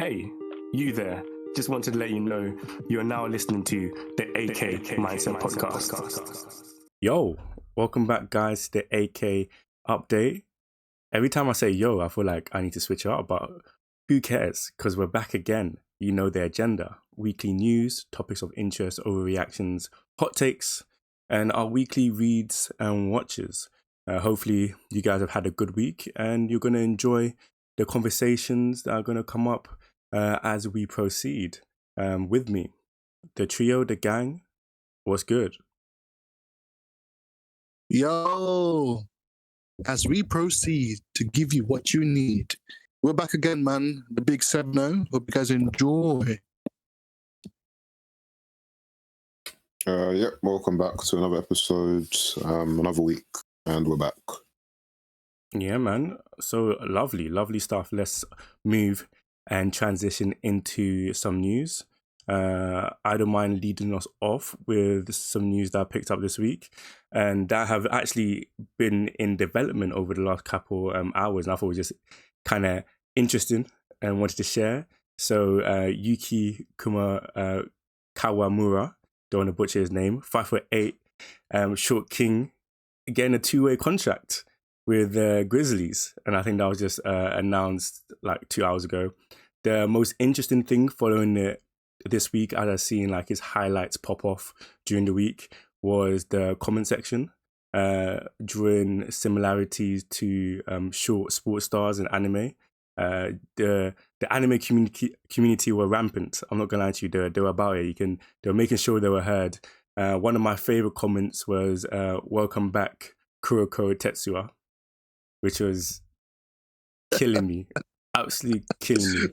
Hey, you there. Just wanted to let you know you're now listening to the AK Mindset Podcast. Yo, welcome back, guys, to the AK update. Every time I say yo, I feel like I need to switch it up, but who cares? Because we're back again. You know the agenda. Weekly news, topics of interest, overreactions, hot takes, and our weekly reads and watches. Hopefully you guys have had a good week and you're going to enjoy the conversations that are going to come up as we proceed. With me, the trio, the gang, what's good? Yo, as we proceed to give you what you need, we're back again, man. The big 7-0. Hope you guys enjoy. Welcome back to another episode, another week, and we're back. Yeah, man. So lovely stuff. Let's move and transition into some news. I don't mind leading us off with some news that I picked up this week and that have actually been in development over the last couple hours. And I thought it was just kind of interesting and wanted to share. So Yuki Kawamura, don't want to butcher his name, 5'8", short king, getting a 2-way contract with the Grizzlies. And I think that was just announced like 2 hours ago. The most interesting thing following it this week, as I've seen like his highlights pop off during the week, was the comment section, drawing similarities to short sports stars and anime. The anime community were rampant. I'm not gonna lie to you, they were about it. They were making sure they were heard. One of my favorite comments was "Welcome back, Kuroko Tetsuya," which was killing me. Absolutely killing me.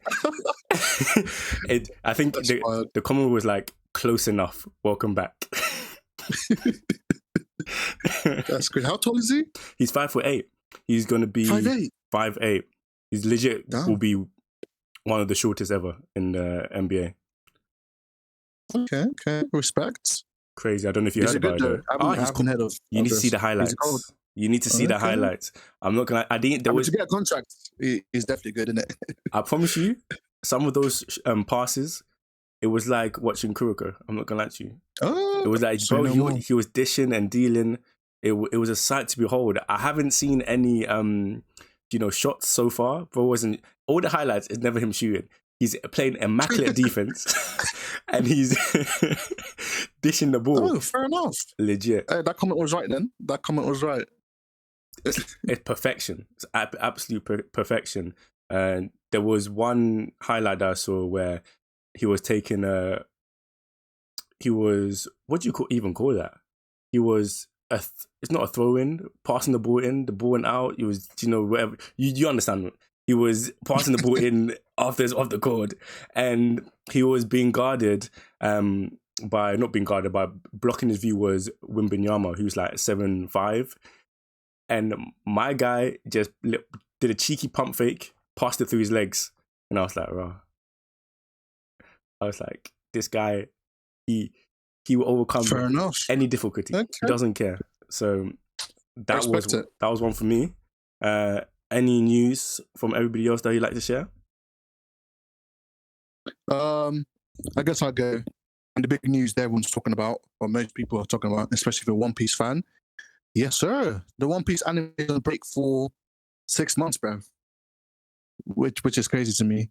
I think the comment was like, "Close enough. Welcome back." That's good. How tall is he? He's 5'8". He's gonna be 5'8". He's legit. Damn. Will be one of the shortest ever in the NBA. Okay. Respect. Crazy. I don't know if you heard about it. You need to see the highlights. You need to see the highlights. I'm not gonna. To get a contract is definitely good, isn't it? I promise you, some of those passes, it was like watching Kuroko. I'm not gonna lie to you. Oh, it was like, bro, he was dishing and dealing. It was a sight to behold. I haven't seen any shots so far. Bro, wasn't all the highlights is never him shooting. He's playing immaculate defense and he's dishing the ball. Oh, fair enough. Legit. That comment was right then. That comment was right. It's perfection. It's absolute perfection. And there was one highlight that I saw where he was taking what do you even call that? He was it's not a throw in, passing the ball went out. He was, whatever. You understand. He was passing the ball in after it's off the court, and he was being guarded by blocking his view was Wimbenyama, who's like 7'5", and my guy just did a cheeky pump fake, passed it through his legs, and I was like, this guy, he will overcome any difficulty. Okay. He doesn't care. So that was one for me. Any news from everybody else that you'd like to share? I guess I'll go. And the big news that everyone's talking about, or most people are talking about, especially if you're a One Piece fan. Yes, sir. The One Piece anime is on break for 6 months, bro. Which is crazy to me.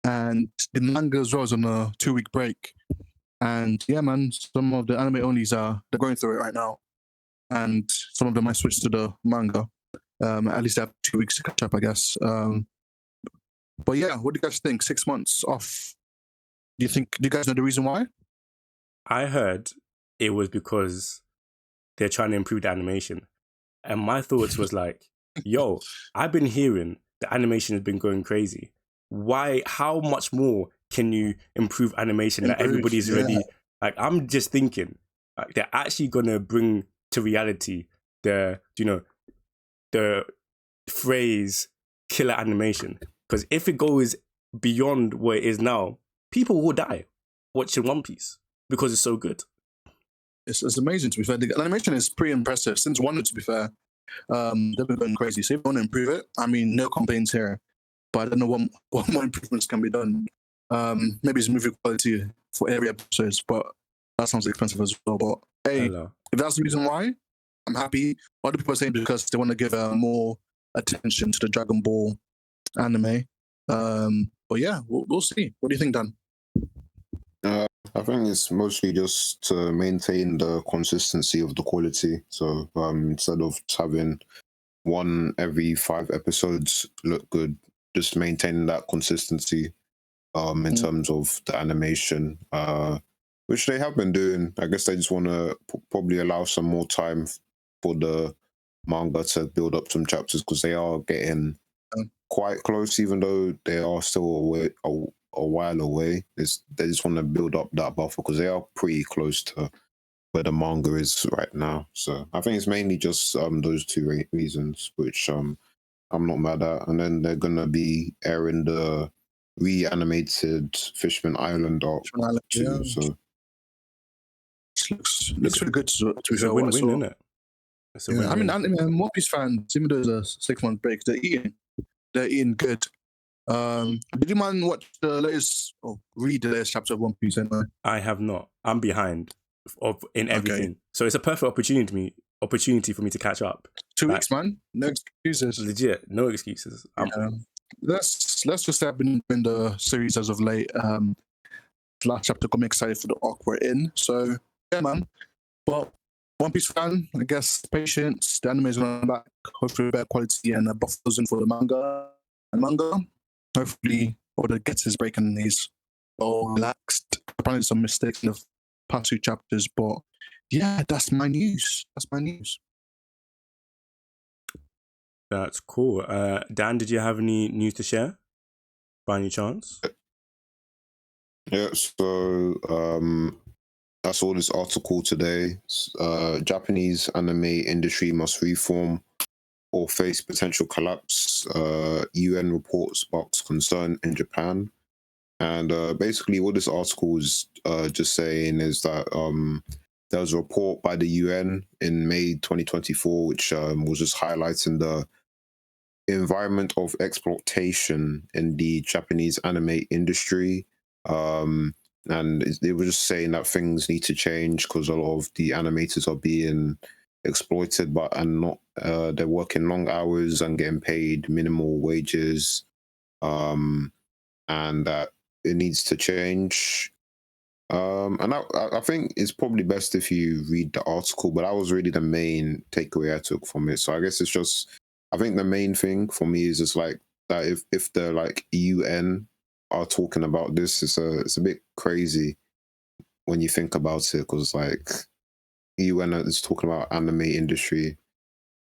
And the manga as well is on a 2-week break. And yeah, man, some of the anime onlys they're going through it right now. And some of them might switch to the manga. At least they have 2 weeks to catch up, I guess. But yeah, what do you guys think? 6 months off. Do you guys know the reason why? I heard it was because they're trying to improve the animation. And my thoughts was like, yo, I've been hearing the animation has been going crazy. Why? How much more can you improve animation that everybody's already... Like, I'm just thinking, like, they're actually going to bring to reality the phrase killer animation. Because if it goes beyond where it is now, people will die watching One Piece because it's so good. It's amazing, to be fair. The animation is pretty impressive. Since Wonder, to be fair, they've been going crazy. So if you want to improve it, I mean, no complaints here. But I don't know what more improvements can be done. Maybe it's movie quality for every episode, but that sounds expensive as well. But hey, Hello. if that's the reason why, I'm happy. Other people are saying because they want to give more attention to the Dragon Ball anime. But yeah, we'll see. What do you think, Dan? I think it's mostly just to maintain the consistency of the quality. So instead of just having one every 5 episodes look good, just maintaining that consistency in terms of the animation, which they have been doing. I guess they just want to probably allow some more time for the manga to build up some chapters because they are getting quite close, even though they are still a while away. They just want to build up that buffer because they are pretty close to where the manga is right now. So I think it's mainly just those two reasons, which I'm not mad at. And then they're gonna be airing the reanimated Fishman Island arc too. Yeah. So looks really good. To It's a win-win, isn't it? It's a yeah, win-win. I mean, One Piece fans, even though there's a 6-month break, they're eating good. Did you mind watch the latest or read the latest chapter of One Piece anyway? I have not. I'm behind in everything. Okay. So it's a perfect opportunity for me to catch up. 2 weeks, man. No excuses. Legit, no excuses. Yeah. Let's just say I've been in the series as of late. The last chapter got me excited for the arc we're in. So yeah, man. But One Piece fan, I guess patience. The anime is going back. Hopefully better quality and a buffers in for the manga. Hopefully all the gets his break and he's all relaxed. Apparently some mistakes in the past 2 chapters, but yeah, that's my news. That's cool. Dan, did you have any news to share by any chance? Yeah, so I saw this article today. Japanese anime industry must reform or face potential collapse. UN report sparks concern in Japan. And basically what this article is just saying is that there was a report by the UN in May 2024, which was just highlighting the environment of exploitation in the Japanese anime industry. And they were just saying that things need to change because a lot of the animators are being exploited, and not they're working long hours and getting paid minimal wages, and that it needs to change. And I think it's probably best if you read the article, but that was really the main takeaway I took from it. So I guess it's just, I think the main thing for me is just like that if the like UN are talking about this, it's a bit crazy when you think about it, because like UN is talking about anime industry, a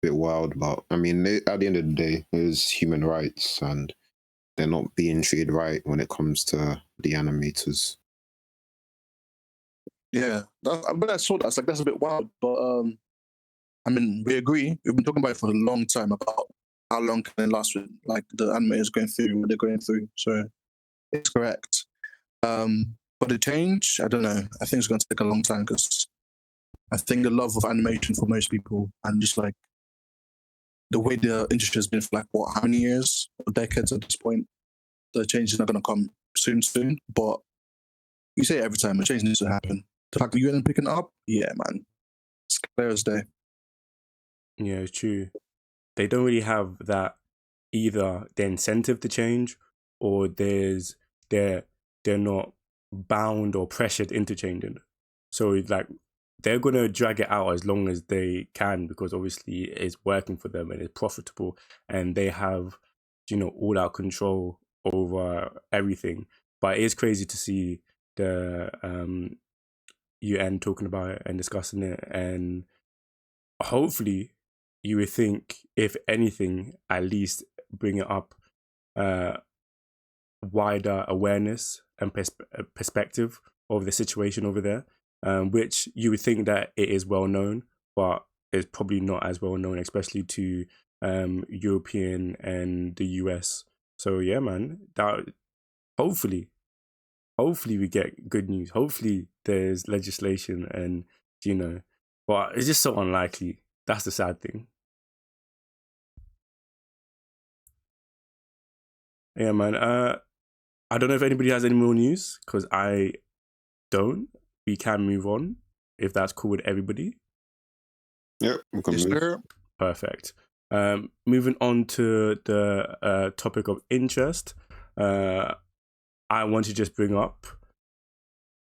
bit wild. But I mean, at the end of the day, it's human rights, and they're not being treated right when it comes to the animators. Yeah, but I saw that. It's like that's a bit wild, but I mean, we agree. We've been talking about it for a long time about how long can it last with like the animators going through what they're going through. So it's correct. But the change, I don't know. I think it's going to take a long time because I think the love of animation for most people and just like the way the industry has been for like what, how many years, or decades at this point, the change is not going to come soon. But we say it every time, the change needs to happen. The fact that you're picking it up, yeah, man, it's clear as day. Yeah, it's true. They don't really have that either the incentive to change, or they're not bound or pressured into changing. So like they're gonna drag it out as long as they can because obviously it's working for them and it's profitable and they have, all out control over everything. But it is crazy to see the UN talking about it and discussing it, and hopefully you would think, if anything, at least bring it up wider awareness and perspective of the situation over there, which you would think that it is well known, but it's probably not as well known, especially to European and the US. So yeah, man, that hopefully we get good news. Hopefully there's legislation and, but it's just so unlikely. That's the sad thing. Yeah, man. I don't know if anybody has any more news, because I don't. We can move on if that's cool with everybody. Yep, we can Yes, move. sir. Perfect. Moving on to the topic of interest, I want to just bring up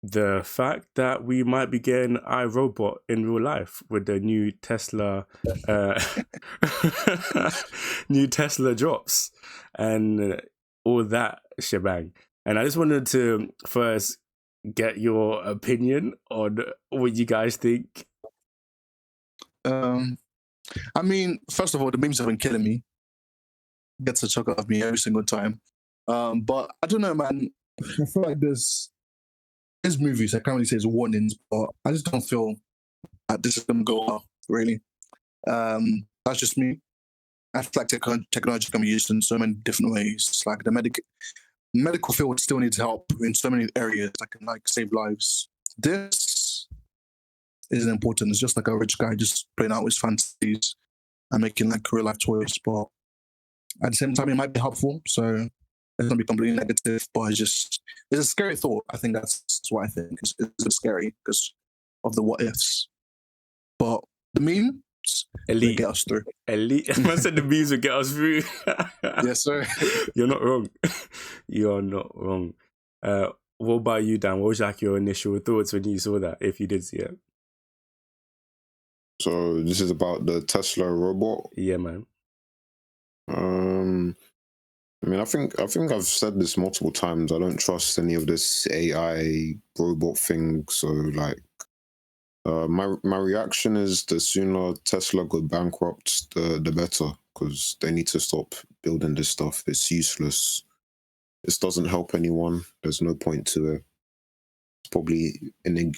the fact that we might be getting iRobot in real life with the new Tesla, new Tesla drops and all that shebang. And I just wanted to first get your opinion on what you guys think. I mean, first of all, the memes have been killing me. Gets a chuckle out of me every single time. But I don't know, man. I feel like there's movies, I can't really say it's warnings, but I just don't feel that this is gonna go well, really. That's just me. I feel like technology can be used in so many different ways. It's like the medical field still needs help in so many areas that can like save lives. This isn't important. It's just like a rich guy just playing out his fantasies and making like real life toys. But at the same time, it might be helpful. So it's not be completely negative, but it's a scary thought. I think that's what I think. It's scary because of the what ifs. But the memes will Elite. get us through. Elite. Man said the memes would get us through. Yes, sir. You're not wrong. You're not wrong. What about you, Dan? What was like your initial thoughts when you saw that, if you did see it? So this is about the Tesla robot. Yeah, man. I mean, I think I've said this multiple times. I don't trust any of this AI robot thing. So like, my reaction is the sooner Tesla go bankrupt, the better, because they need to stop building this stuff. It's useless. This doesn't help anyone. There's no point to it. It's probably an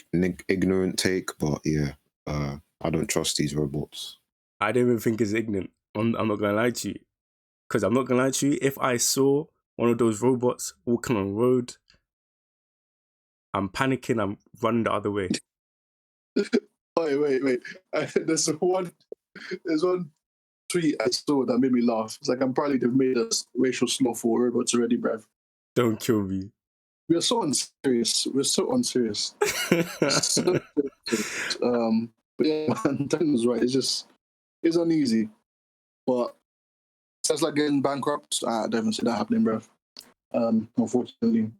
ignorant take, but yeah, I don't trust these robots. I don't even think it's ignorant. I'm not gonna lie to you, because I'm not gonna lie to you. If I saw one of those robots walking on the road, I'm panicking. I'm running the other way. Wait. There's one tweet I saw that made me laugh. It's like, I'm probably they've made us racial slur for robots already, bruv. Don't kill me. We're so unserious. So, but yeah, man, Dan was right. It's uneasy. But Tesla getting bankrupt, I don't even see that happening, bruv. Unfortunately,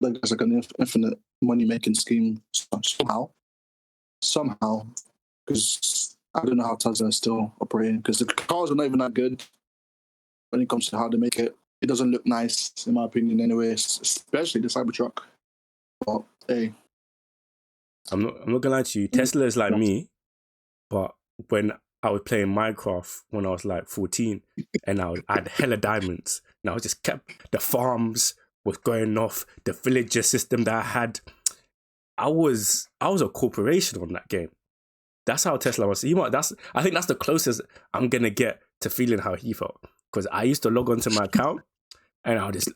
like there's like an infinite money making scheme somehow, because I don't know how Tesla is still operating, because the cars are not even that good when it comes to how they make it. It doesn't look nice, in my opinion, anyway, especially the Cybertruck. But hey, I'm not gonna lie to you. Tesla is like me, but when I was playing Minecraft when I was like 14, and I had hella diamonds, and I was just kept the farms was going off, the villager system that I had. I was a corporation on that game. That's how Tesla was. I think that's the closest I'm gonna get to feeling how he felt, because I used to log onto my account and I would just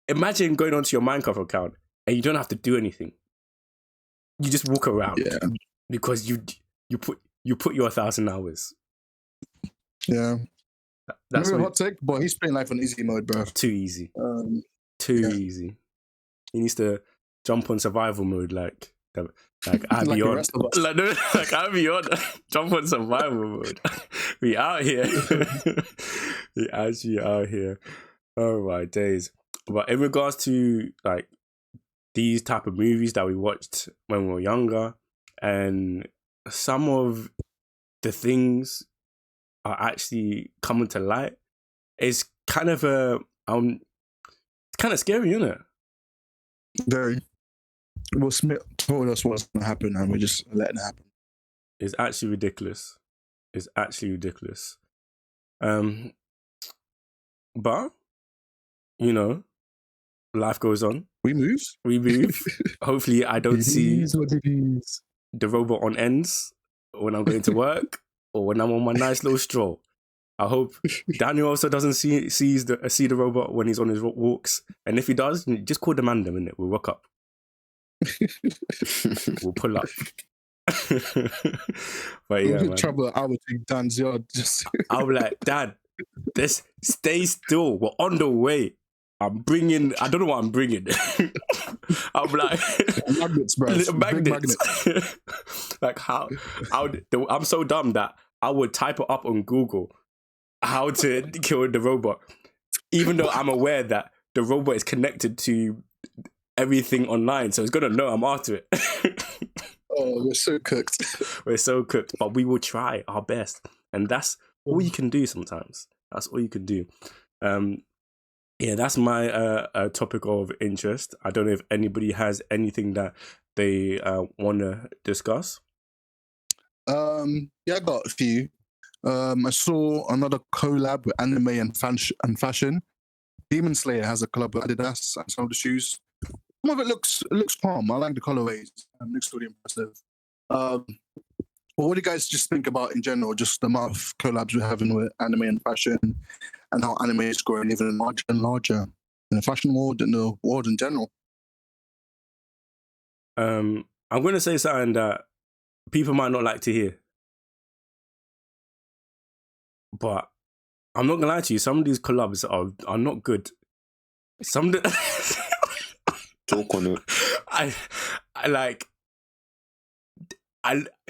imagine going onto your Minecraft account and you don't have to do anything. You just walk around, because you put your 1,000 hours. Yeah, That's maybe a hot take, but he's playing life on easy mode, bro. Too easy. Easy. He needs to jump on survival mode, like I be on. Like I be on. Jump on survival mode. We out here. We actually out here. Oh my days. But in regards to like these type of movies that we watched when we were younger, and some of the things are actually coming to light, it's kind of it's kind of scary, isn't it? Very. Will Smith told us what's going to happen, and we're just letting it happen. It's actually ridiculous. But you know, life goes on. We move. Hopefully, I don't see the robot on ends when I'm going to work or when I'm on my nice little stroll. I hope Daniel also doesn't see the robot when he's on his walks. And if he does, just call the man them, innit? We'll rock up. We'll pull up. But yeah, man. Trouble. I would think Dan's yard. I'll be like, Dad, let's stay still. We're on the way. I'm bringing. I don't know what I'm bringing. I'm like Magnets, bro. Big magnets. magnets. Like how? I'm so dumb that I would type it up on Google how to kill the robot, even though I'm aware that the robot is connected to everything online, so it's gonna know I'm after it. Oh, we're so cooked. We're so cooked, but we will try our best, and that's all you can do sometimes. That's all you can do. Yeah, that's my topic of interest. I don't know if anybody has anything that they want to discuss. Yeah, I got a few. I saw another collab with anime and fashion. Demon Slayer has a collab with Adidas and some of the shoes. Some of it looks calm. I like the colorways. It looks really impressive. But what do you guys just think about in general? Just the amount of collabs we're having with anime and fashion, and how anime is growing even larger and larger in the fashion world and the world in general. I'm going to say something that people might not like to hear, but I'm not gonna lie to you. Some of these collabs are not good. Some of the Talk on it. I like.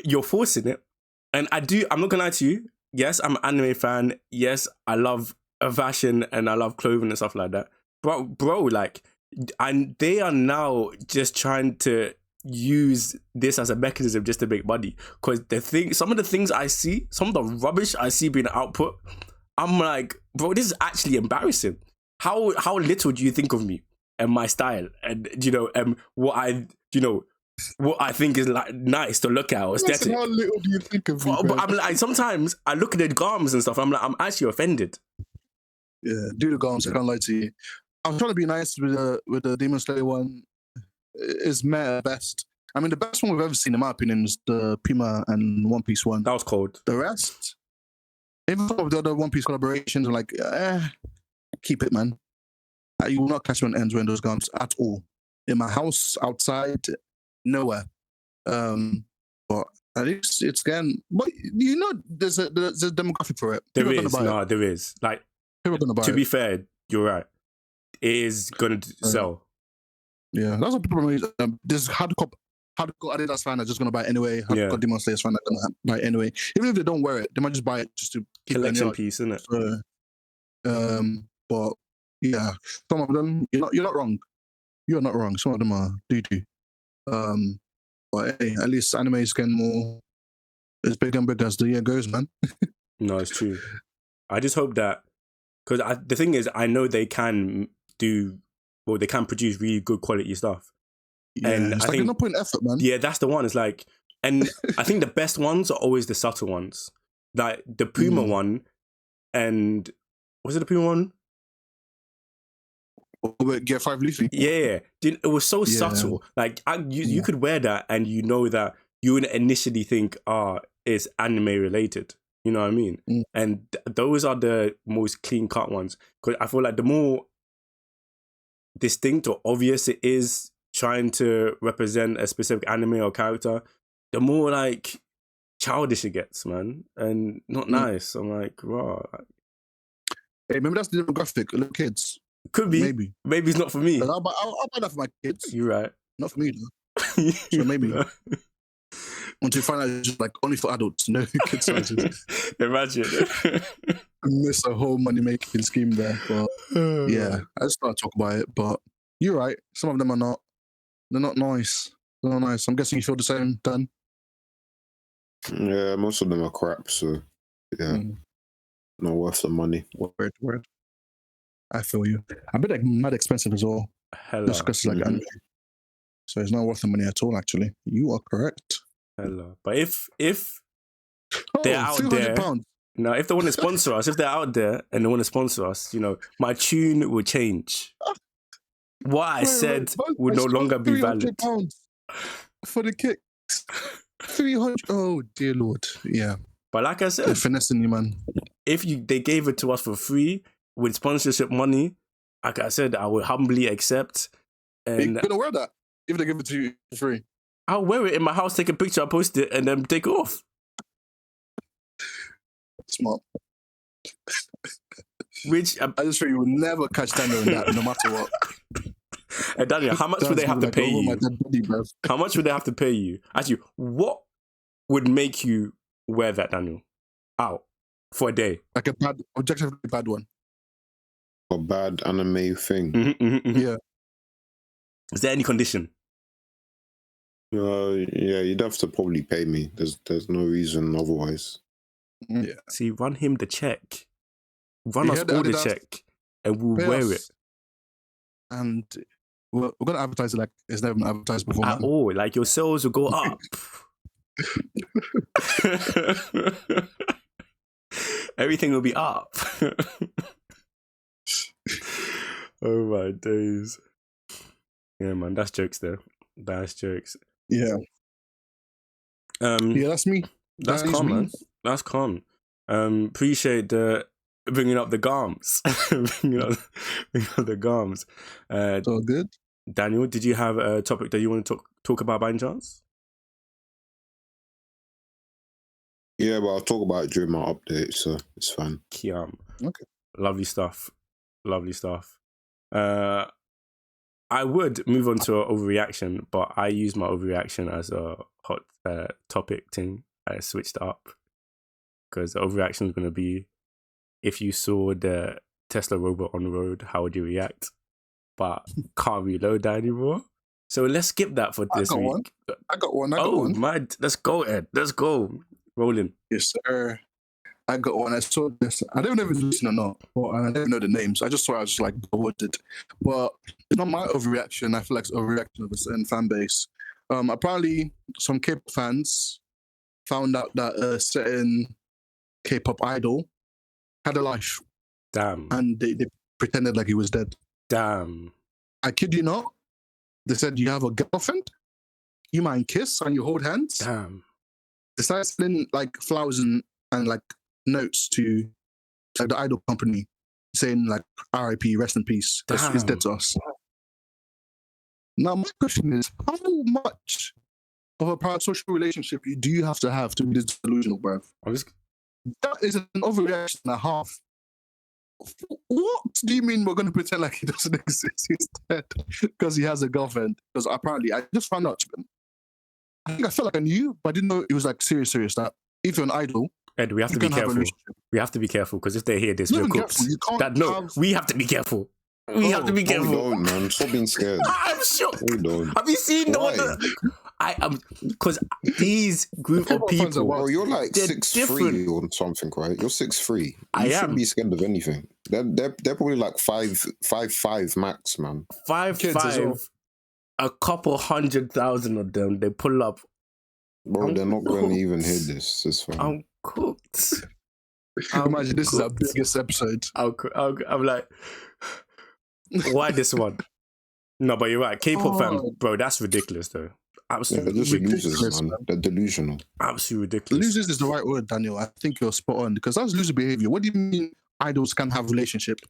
You're forcing it, and I'm not gonna lie to you. Yes, I'm an anime fan. Yes, I love fashion and I love clothing and stuff like that. Bro, like, and they are now just trying to use this as a mechanism just to make money. Because some of the things I see, some of the rubbish I see being output, I'm like, bro, this is actually embarrassing. How little do you think of me and my style, and what I think is like nice to look at or aesthetic. How little do you think of me? But I'm like, sometimes I look at the garments and stuff. I'm like, I'm actually offended. Yeah, do the garments. I can't lie to you. I'm trying to be nice with the Demon Slayer one. It's meh at best. I mean, the best one we've ever seen, in my opinion, is the Puma and One Piece one. That was cold. The rest, even some of the other One Piece collaborations, are like, keep it, man. You will not catch me on ends wearing those garments at all. In my house, outside, nowhere. But at least it's again. But there's a demographic for it. There is. Like, people are gonna buy it. To be fair, you're right. It is gonna sell. Yeah, that's what people mean. This hardcore Adidas fan are just gonna buy it anyway. Hardcore Demon Slayer fan are gonna buy it anyway. Even if they don't wear it, they might just buy it just to keep collection piece, isn't it? But yeah, some of them you're not wrong. You're not wrong. Some of them are doo-doo. But hey, at least anime is getting more. It's bigger and bigger as the year goes, man. No, it's true. I just hope that, because the thing is, I know they can they can produce really good quality stuff. Yeah, and it's I like think no point in effort, man. Yeah, that's the one. It's like, and I think the best ones are always the subtle ones, like the Puma one, and was it the Puma one? Get 5 Leafy. Yeah, it was so subtle. Like you could wear that, and you know that you would initially think, it's anime related. You know what I mean? And those are the most clean cut ones, because I feel like the more distinct or obvious it is trying to represent a specific anime or character, the more like childish it gets, man, and not nice. I'm like, raw. Hey, maybe that's the demographic. Little kids. Could be. Maybe it's not for me. I'll buy that for my kids. You're right. Not for me though. So maybe. Once you find out it's just like only for adults, no kid sizes. Imagine. I miss a whole money making scheme there. But yeah, I just thought I'd talk about it. But you're right. Some of them are not. They're not nice. They're not nice. I'm guessing you feel the same, Dan. Yeah, most of them are crap. So yeah, not worth the money. Word. I feel you. I bet they're mad expensive as well. Hello. Just because it's like anime. So it's not worth the money at all, actually. You are correct. Hello. But if they're out there, no, if they want to sponsor us, if they're out there and they want to sponsor us, my tune will change. What I said would no longer be valid. For the kicks. 300. Oh, dear Lord. Yeah. But like I said, they're finessing you, man. If they gave it to us for free with sponsorship money, like I said, I would humbly accept. And you're gonna wear that if they give it to you for free? I'll wear it in my house, take a picture, post it, and then take it off. Smart. Which I just feel you will never catch Daniel in that, no matter what. Daniel, how much would they That's have to like pay over my you? dead body, bruv. How much would they have to pay you? Actually, what would make you wear that, Daniel? Out for a day? Like a bad, objectively bad one. A bad anime thing. Yeah. Is there any condition? Yeah, you'd have to probably pay me. There's no reason otherwise. Yeah. See, run him the check. Run You us heard all the Adidas? check, and we'll Pay wear us. it And we're going to advertise it like it's never been advertised before, at man. all. Like your sales will go up. Everything will be up. Oh my days. Yeah, man, that's jokes there. That's jokes. Yeah. Yeah, that's me. That's That is calm, me. man. That's calm. Appreciate the bringing up the garms. bringing up the garms. It's all good. Daniel, did you have a topic that you want to talk about by any chance? Yeah, but I'll talk about it during my update, so it's fine. Kiam. Okay. Lovely stuff. Lovely stuff. I would move on to an overreaction, but I use my overreaction as a hot topic thing. I switched it up because the overreaction is going to be if you saw the Tesla robot on the road, how would you react? But can't reload that anymore. So let's skip that for this week. I got one. Oh, man. Let's go, Ed. Let's go. Rolling. Yes, sir. I got one. I saw this. I don't know if it's recent or not, but I don't know the names. I just saw it. I was just like, what it? But it's not my overreaction. I feel like it's overreaction of a certain fan base. Apparently, some K-pop fans found out that a certain K-pop idol had a life. Damn. And they pretended like he was dead. Damn. I kid you not. They said, you have a girlfriend? You might kiss and you hold hands? Damn. They started sending like flowers and like notes to like the idol company saying like RIP, rest in peace. It's dead to us. Now my question is, how much of a parasocial relationship do you have to be this delusional, bruv? That is an overreaction and a half. What do you mean we're going to pretend like he doesn't exist? He's dead because he has a girlfriend. Because apparently, I just found out. I think I felt like I knew, but I didn't know it was like serious. That if you're an idol, Ed, we have to be careful. We have to be careful because if they hear this, we're cooked. We have to be careful. We have to be careful. Don't, man. Stop being scared. I'm shocked. Have you seen the one that I am? Because these group of people, bro, you're like 6'3" or something, right? You're 6'3". You shouldn't be scared of anything. They're probably like 5'5" max, man. 5'5". A couple 100,000 of them. They pull up. Bro, they're not going to even hear this. It's fine. I'm cooked. Imagine this is our biggest episode. I'm like, why this one? No, but you're right. K-pop fans, bro, that's ridiculous, though. Absolutely ridiculous, man. They're delusional. Absolutely ridiculous. Losers is the right word, Daniel. I think you're spot on because that's loser behavior. What do you mean idols can have relationship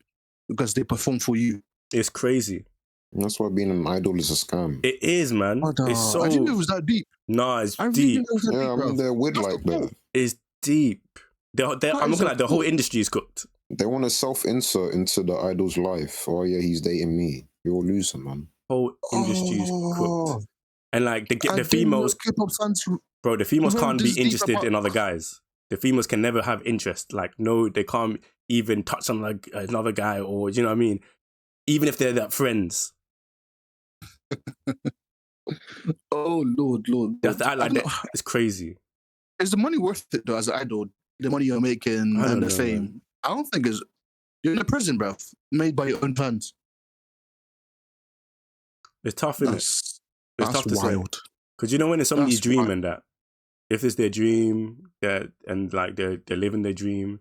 because they perform for you? It's crazy. That's why being an idol is a scam. It is, man. It's so. I didn't know it was that deep. No, it's deep. They're weird like that. It's deep. I'm looking like the whole industry is cooked. They want to self-insert into the idol's life. Oh yeah, he's dating me. You're a loser, man. Whole industry is cooked. And like the females, bro, the females can't be interested in other guys. The females can never have interest. Like, no, they can't even touch on like another guy, or you know what I mean. Even if they're that friends. Oh Lord. It's crazy. Is the money worth it though? As an idol, the money you're making and the fame. Man. I don't think you're in a prison, bro, made by your own fans. It's tough, isn't it? It's tough to wild. say. Because you know when it's somebody's dream and that, if it's their dream, and like they're living their dream.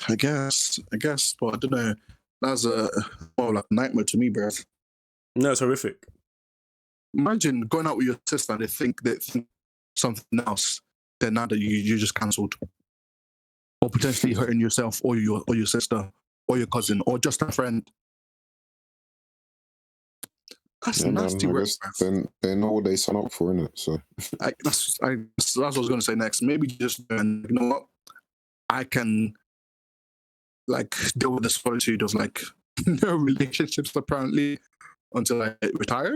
I guess, but I don't know. That's like a nightmare to me, bro. No, it's horrific. Imagine going out with your sister and they think something else. Then now that you just cancelled, or potentially hurting yourself or your sister or your cousin or just a friend. That's nasty work. Then they know what they sign up for, innit? So that's what I was going to say next. Maybe just you know what, I can like deal with the solitude of like no relationships apparently until I retire.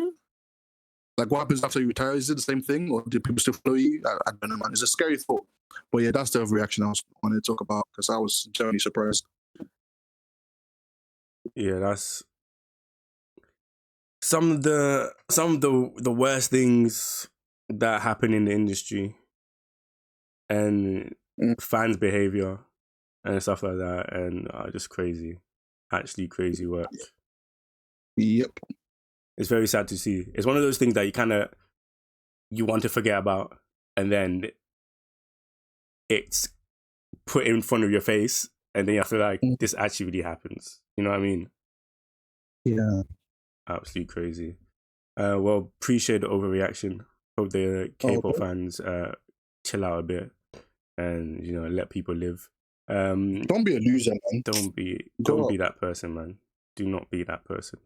Like, what happens after you retire? Is it the same thing, or do people still follow you? I don't know, man. It's a scary thought. But yeah, that's the overreaction I was wanting to talk about because I was generally surprised. Yeah, that's some of the worst things that happen in the industry and fans' behavior and stuff like that, and just crazy, actually crazy work. Yep. It's very sad to see. It's one of those things that you want to forget about, and then it's put in front of your face, and then you have to like, this actually really happens. You know what I mean? Yeah. Absolutely crazy. Well, appreciate the overreaction. Hope the K-pop fans chill out a bit and let people live. Don't be a loser, man. Don't be that person, man. Do not be that person.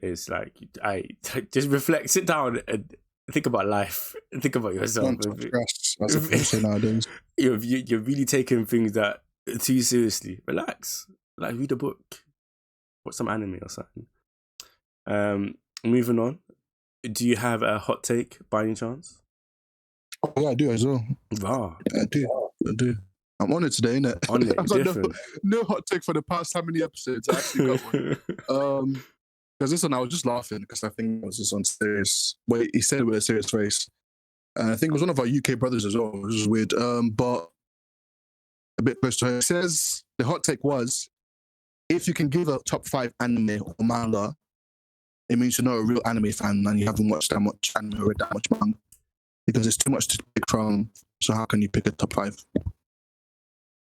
It's like I just reflect, sit down, and think about life. Think about yourself. As a person nowadays, you're really taking things that too seriously. Relax. Like, read a book, watch some anime or something. Moving on. Do you have a hot take by any chance? Oh, yeah, I do as well. Wow. I do. I'm on it today, innit? On it, different. No hot take for the past how many episodes? I actually got one. Because this one I was just laughing because I think it was just on serious. Wait, he said it with a serious face. And I think it was one of our UK brothers as well, which is weird. But a bit close to her. It says the hot take was, if you can give a top 5 anime or manga, it means you're not a real anime fan and you haven't watched that much anime or read that much manga. Because it's too much to pick from. So how can you pick a top 5?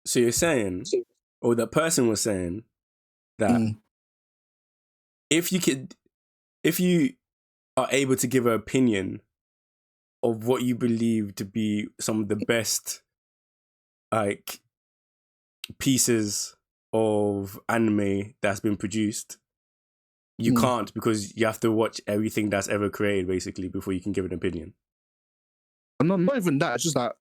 So you're saying, or that person was saying, that if you are able to give an opinion of what you believe to be some of the best like pieces of anime that's been produced, you can't, because you have to watch everything that's ever created basically before you can give an opinion. Not even that. It's just that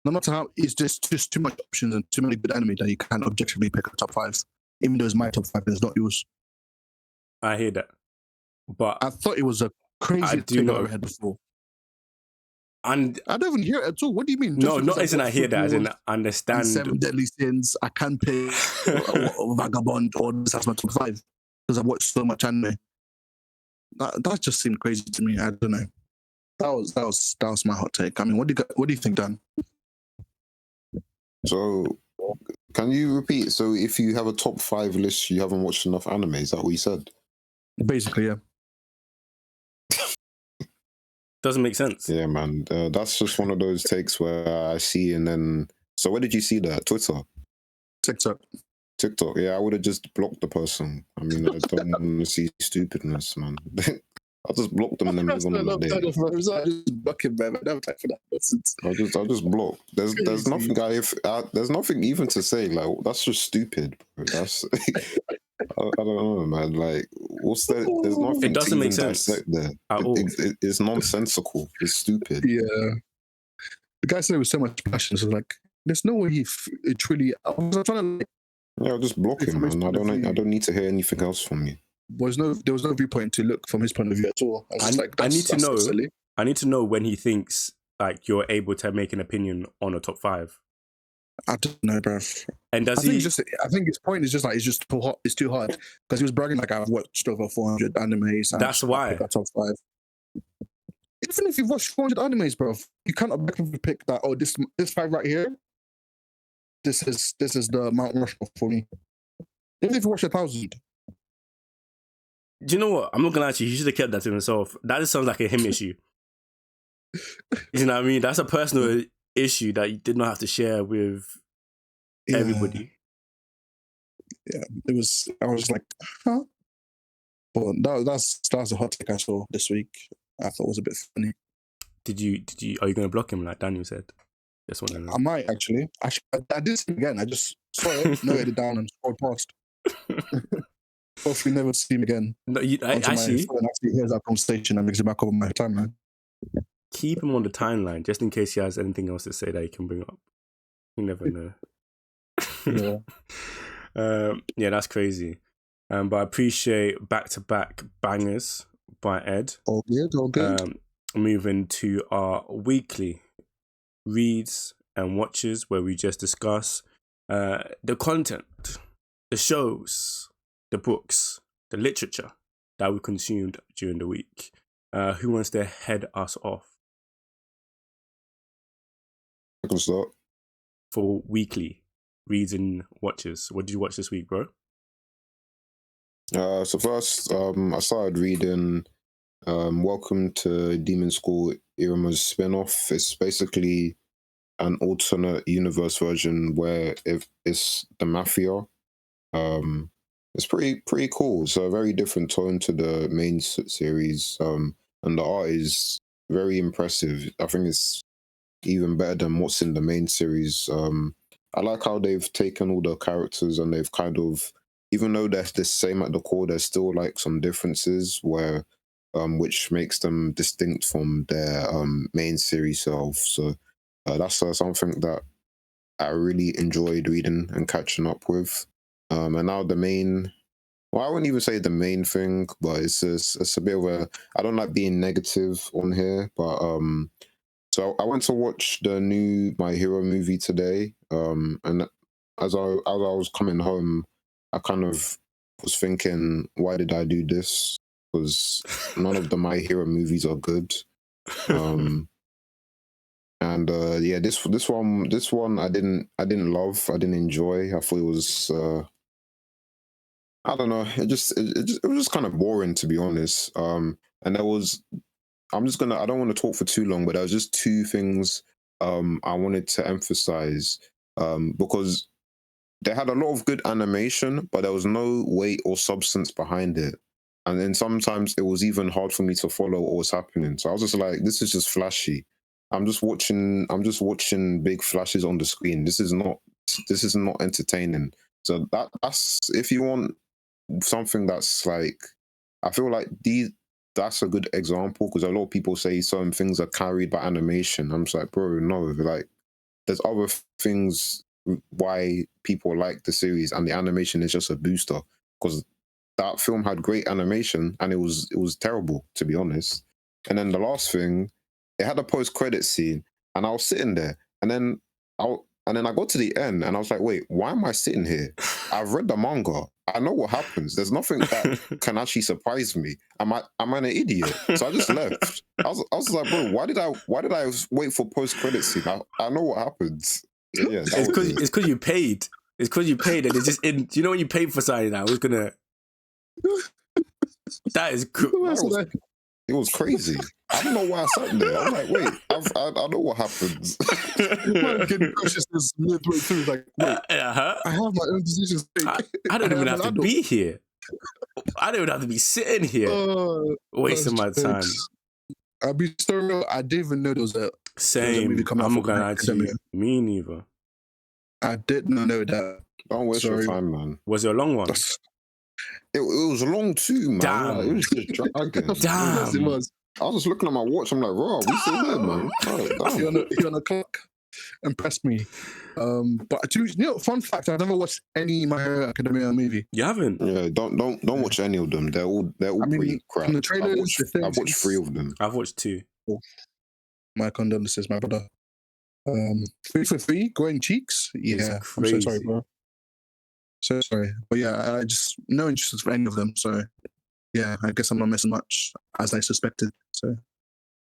no matter how, it's just too much options and too many good anime that you can't objectively pick a top 5. Even though it's my top 5, it's not yours. I hear that, but I thought it was a crazy thing I ever had before. And I don't even hear it at all. What do you mean? No, not as in I hear that, as in understand. 7 Deadly Sins, I can't pick Vagabond or this as my top 5 because I've watched so much anime. That just seemed crazy to me. I don't know. That was my hot take. I mean, what do you think, Dan? So, can you repeat? So, if you have a top 5 list, you haven't watched enough anime. Is that what you said? Basically, yeah. Doesn't make sense. Yeah, man. That's just one of those takes where I see and then... So where did you see that? Twitter? TikTok. Yeah, I would have just blocked the person. I mean, I don't want to see stupidness, man. I'll just block them and then move on to the day. I'll just block him, man. I never type for that nonsense. I'll just block. There's nothing there's nothing even to say. Like, that's just stupid, bro. That's... I don't know, man. Like, what's there? There's nothing. It doesn't make sense there. It's nonsensical. It's stupid. Yeah. The guy said it with so much passion. So like, there's no way he truly. I was trying to. Yeah, I'll just block him, man. I don't need to hear anything else from you. There was no viewpoint to look from his point of view at all. I need to know when he thinks like you're able to make an opinion on a top 5. I don't know, bruv. And I think his point is just like it's too hot. It's too hard because he was bragging like I've watched over 400 animes. That's why. Top 5. Even if you've watched 400 animes, bro, you can't objectively pick that. Oh, this 5 right here. This is the Mount Rushmore for me. Even if you watch 1,000. Do you know what? I'm not gonna lie to you. He should have kept that to himself. That just sounds like a him issue. You know what I mean? That's a personal issue that you did not have to share with everybody. Yeah, it was. I was like, huh? But that's a hot take I saw this week. I thought it was a bit funny. Did you? Are you going to block him like Daniel said? Just want to know. I might actually. I did see him again. I just saw it, noted it down, and scrolled past. Hopefully, never see him again. No, actually here's our conversation and makes it back over my timeline. Keep him on the timeline just in case he has anything else to say that he can bring up. You never know. Yeah. Yeah, that's crazy. But I appreciate back-to-back bangers by Ed. All good, all good. Moving to our weekly reads and watches, where we just discuss the content, the shows, the books, the literature that we consumed during the week. Who wants to head us off I can start. for weekly reads and watches? What did you watch this week, bro? So first, I started reading Welcome to Demon School, Irama's spin-off. It's basically an alternate universe version where if it's the mafia. It's pretty cool. It's a very different tone to the main series. And the art is very impressive. I think it's even better than what's in the main series. I like how they've taken all the characters and they've kind of, even though they're the same at the core, there's still like some differences where, which makes them distinct from their main series self. So that's something that I really enjoyed reading and catching up with. And now the main, well, I wouldn't even say the main thing, but it's a bit of a, I don't like being negative on here, but so I went to watch the new My Hero movie today, and as I was coming home, I kind of was thinking, why did I do this? Because none of the My Hero movies are good. And yeah, this one I didn't love, I didn't enjoy. I thought it was I don't know, it was just kind of boring, to be honest. And there was, I don't want to talk for too long, but there was just two things I wanted to emphasize, because they had a lot of good animation, but there was no weight or substance behind it. And then sometimes it was even hard for me to follow what was happening. So I was just like, this is just flashy. I'm just watching big flashes on the screen. This is not entertaining. So that's, if you want something that's like, I feel like that's a good example, because a lot of people say certain things are carried by animation. I'm just like, bro, no, like there's other things why people like the series, and the animation is just a booster, because that film had great animation and it was terrible, to be honest. And then the last thing, it had a post-credit scene, and I was sitting there, and then I got to the end and I was like, wait, why am I sitting here? I've read the manga. I know what happens. There's nothing that can actually surprise me. Am I an idiot? So I just left. I was like, bro, why did I wait for post-credit scene? I know what happens. So yeah, that was it. It's because you paid. It's because you paid, and it's just in. Do you know when you paid for something? I was gonna. That is cool. It was crazy. I don't know why I sat there. I'm like, wait, I know what happens. Getting consciousness midway through, like, wait, I have my own decisions to take. I don't even have to be here. I don't even have to be sitting here wasting my time. I'll be so real. I didn't even know there was a movie coming out. I'm not gonna lie to you. Me neither. I did not know that. Don't waste your time, man. Was it a long one? It was long too, man. Damn. Like, it was just dragging. Damn. It was. I was just looking at my watch. I'm like, bro, we still here, man. You're on the clock. Impressed me. But fun fact: I've never watched any My Hero Academia movie. You haven't? Yeah, don't watch any of them. They're all pretty crap. From the trailers, I've watched 3 of them. I've watched 2. My condolences, my brother. 3 for 3, growing cheeks. Yeah, I'm so sorry, bro. So sorry, but yeah, I just no interest for any of them. So yeah, I guess I'm not missing much as I suspected. So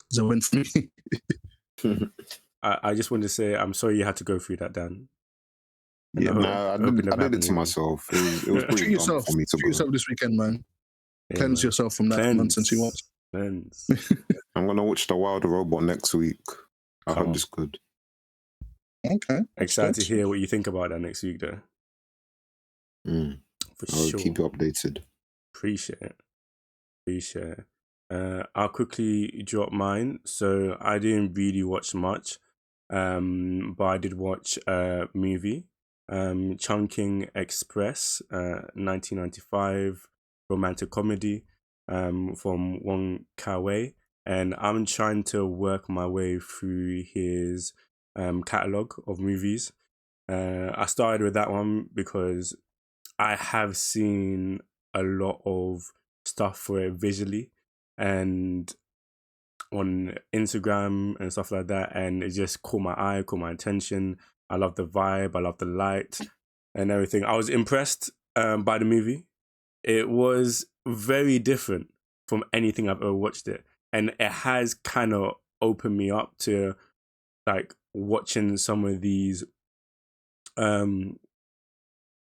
it's a win for me. I just wanted to say I'm sorry you had to go through that, Dan. Yeah, I did it to myself. It was pretty dumb for me to treat yourself this weekend, man. Yeah, Cleanse yourself from that nonsense you want. I'm gonna watch The Wild Robot next week. I hope it's good. Okay. Excited to hear what you think about that next week, though. For I'll sure. keep you updated. Appreciate it. I'll quickly drop mine. So I didn't really watch much, but I did watch a movie, Chungking Express, 1995 romantic comedy, from Wong Kar-wai, and I'm trying to work my way through his catalog of movies. I started with that one because I have seen a lot of stuff for it visually and on Instagram and stuff like that, and it just caught my eye, caught my attention. I love the vibe, I love the light and everything. I was impressed by the movie. It was very different from anything I've ever watched it, and it has kind of opened me up to like watching some of these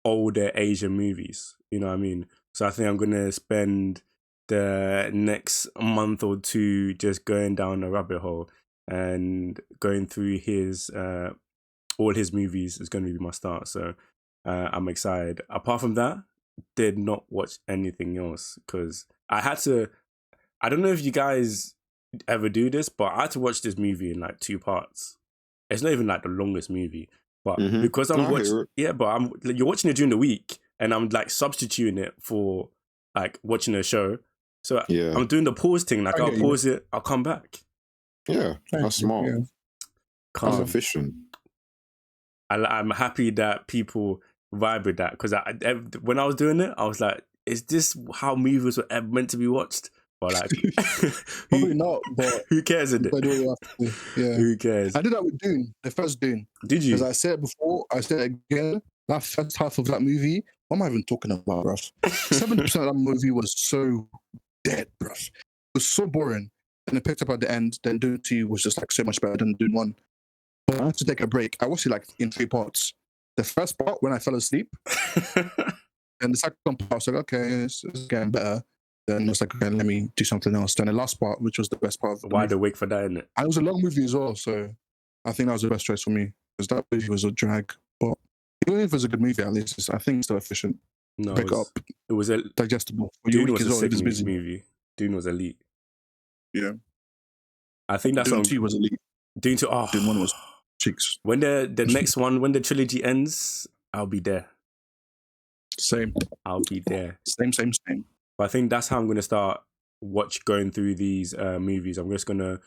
older Asian movies. You know what I mean? So I think I'm gonna spend the next month or two just going down a rabbit hole and going through his all his movies is going to be my start. So I'm excited. Apart from that, did not watch anything else because I had to. I don't know if you guys ever do this, but I had to watch this movie in like 2 parts. It's not even like the longest movie, but because I'm watching, but you're watching it during the week, and I'm like substituting it for like watching a show. So I'm doing the pause thing. Like I'll pause it, I'll come back. Yeah, that's smart. Yeah. That's efficient. I'm happy that people vibe with that because when I was doing it, I was like, "Is this how movies were ever meant to be watched?" But like, probably not. But who cares? Isn't it? Yeah. Who cares? I did that with Dune, the first Dune. Did you? Because I said it before, I said it again. That first half of that movie, what am I even talking about, bruv? 70% of that movie was so dead, bruv. It was so boring. And it picked up at the end. Then Dune 2 was just like so much better than Dune 1. But I had to take a break. I watched it like in 3 parts. The first part when I fell asleep, and the second part I was like, okay, it's getting better. Then I was like, okay, let me do something else. Then the last part, which was the best part of the Wide awake for that, isn't it? And it was a long movie as well, so I think that was the best choice for me because that movie was a drag. But even if it was a good movie, at least I think it's still efficient. No, Pick up. It was digestible. Dune was a sick movie. Dune was elite. Yeah, I think that's Dune 2 was elite. Dune 2. Oh, Dune 1 was cheeks. When the next one, when the trilogy ends, I'll be there. Same. I'll be there. Same. But I think that's how I'm going to start going through these movies. I'm just going to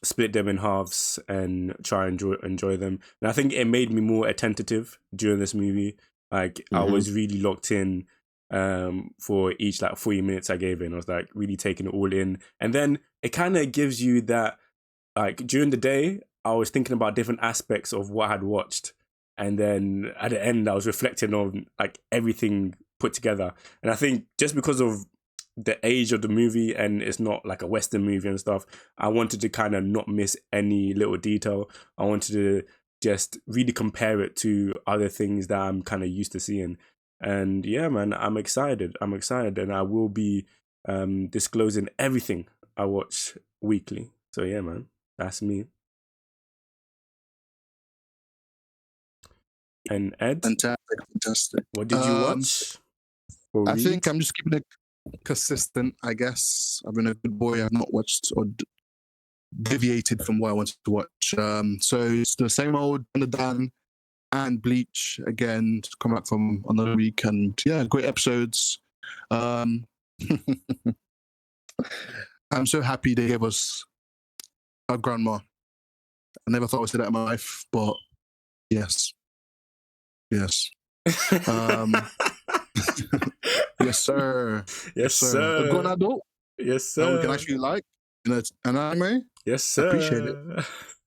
split them in halves and try and enjoy them. And I think it made me more attentive during this movie. Like I was really locked in for each like 40 minutes I gave in. I was like really taking it all in. And then it kind of gives you that, like during the day, I was thinking about different aspects of what I had watched. And then at the end, I was reflecting on like everything put together. And I think just because of the age of the movie and it's not like a Western movie and stuff, I wanted to kind of not miss any little detail. I wanted to just really compare it to other things that I'm kind of used to seeing. And yeah, man, I'm excited. And I will be disclosing everything I watch weekly. So yeah, man, that's me. And Ed? Fantastic. What did you watch? I think I'm just keeping it consistent, I guess. I've been a good boy. I've not watched or deviated from what I wanted to watch. So it's the same old Dan and Bleach again to come back from another week. And yeah, great episodes. I'm so happy they gave us our grandma. I never thought I would say that in my life, but yes. Yes. Yes, sir. Yes, sir. A grown adult. Yes, sir. That we can actually like in an anime. Yes, sir.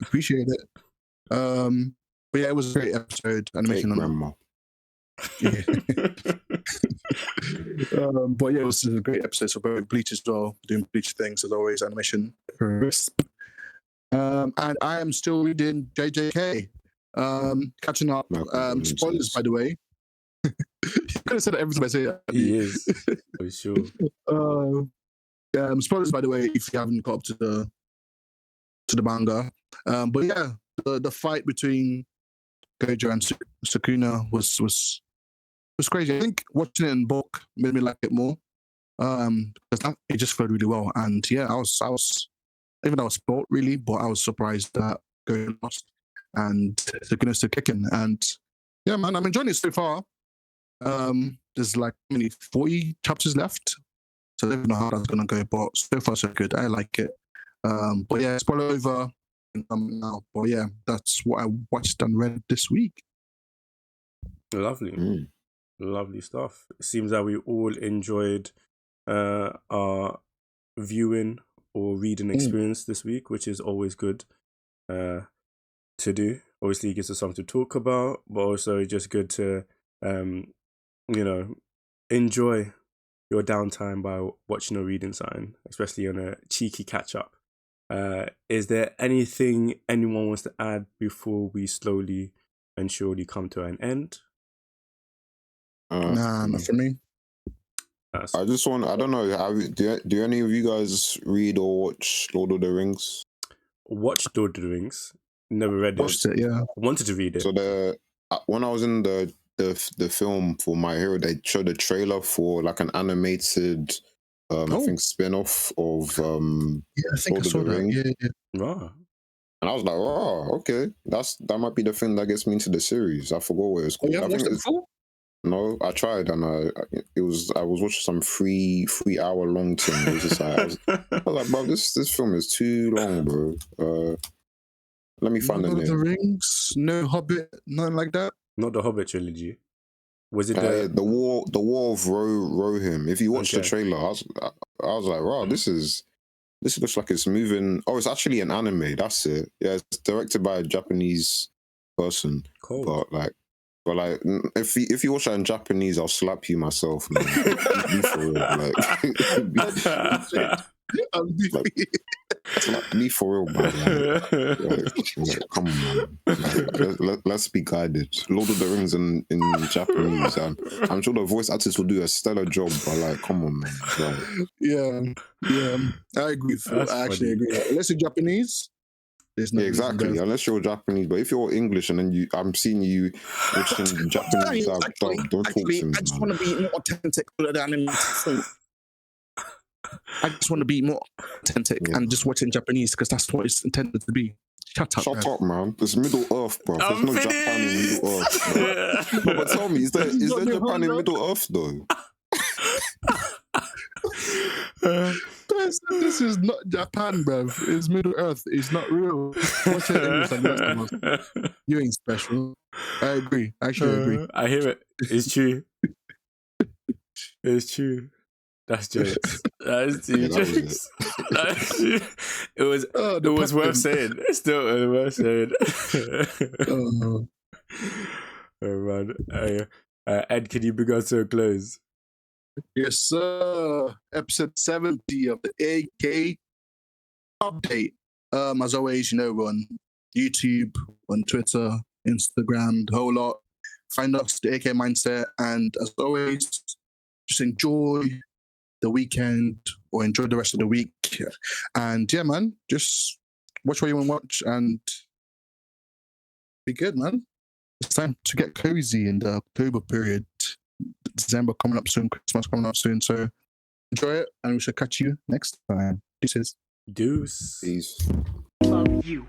Appreciate it. But yeah, it was a great episode. Animation on grandma. Yeah. But yeah, it was a great episode. So both Bleach as well, doing Bleach things as always. Animation crisp. And I am still reading JJK. Catching up. Spoilers, by the way. You could have said it every time I say it. He is, for sure. Spoilers, by the way, if you haven't got up to the manga. But yeah, the fight between Gojo and Sukuna was crazy. I think watching it in book made me like it more. Because it just flowed really well. And yeah, I was even though I was spoiled really, but I was surprised that Gojo lost and Sukuna's still kicking. And yeah, man, I'm enjoying it so far. There's like 40 chapters left, so I don't know how that's gonna go, but so far so good. I like it. But yeah, spoiler over now. But yeah, that's what I watched and read this week. Lovely. Lovely stuff. It seems that we all enjoyed our viewing or reading experience this week, which is always good to do. Obviously, it gives us something to talk about, but also just good to, enjoy your downtime by watching or reading something, especially on a cheeky catch up. Is there anything anyone wants to add before we slowly and surely come to an end? Nah, not for me. I don't know, do any of you guys read or watch Lord of the Rings? Watched Lord of the Rings, never read Watched it, yeah. Wanted to read it. So when I was in the film for My Hero, they showed a trailer for like an animated I think spin-off of I think Lord I saw of the that. Rings. Yeah. Oh. And I was like, oh, okay. That might be the thing that gets me into the series. I forgot what it's called. You I haven't think watched it it's before? No, I tried, and I was watching some 3 hour long thing. It was just like I was like, bro, this film is too long, bro. Let me find the Lord of the name. Rings, no Hobbit, nothing like that. Not the Hobbit trilogy. Was it Yeah, the War of Rohirrim. If you watch the Okay. trailer, I was like, wow, this looks like it's moving. Oh, it's actually an anime. That's it. Yeah, it's directed by a Japanese person. Cold. But like, if you watch that in Japanese, I'll slap you myself, man. Be for real, like, be for real, man. Like, come on, man. Like, let's be guided. Lord of the Rings in Japanese. I'm sure the voice artist will do a stellar job, but like, come on, man. Like, yeah, I agree. I actually agree. Unless you're Japanese, there's no exactly. Unless you're Japanese, but if you're English and then I'm seeing you watching Japanese dub, don't talk to me. I just want to be more authentic to the animated film. I just want to be more authentic and just watching Japanese because that's what it's intended to be. Shut up, man. It's Middle Earth, bro. There's no Japan in Middle Earth. Bro. No, but tell me, is there Japan in Middle Earth though? This is not Japan, bruv. It's Middle Earth. It's not real. Watch it English like the rest of us. You ain't special. I agree. I actually agree. I hear it. It's true. It's true. That's jokes. That's two jokes. It was worth saying. Still, it was worth saying. Oh man. Ed, can you bring us to a close? Yes, sir. Episode 70 of the AK update. As always, we're on YouTube, on Twitter, Instagram, the whole lot. Find us, the AK Mindset, and as always, just enjoy the weekend or enjoy the rest of the week. And yeah, man, just watch what you want to watch and be good, man. It's time to get cozy in the October period. December coming up soon, Christmas coming up soon. So enjoy it, and we shall catch you next time. Deuces. Deuce. Peace. Love you.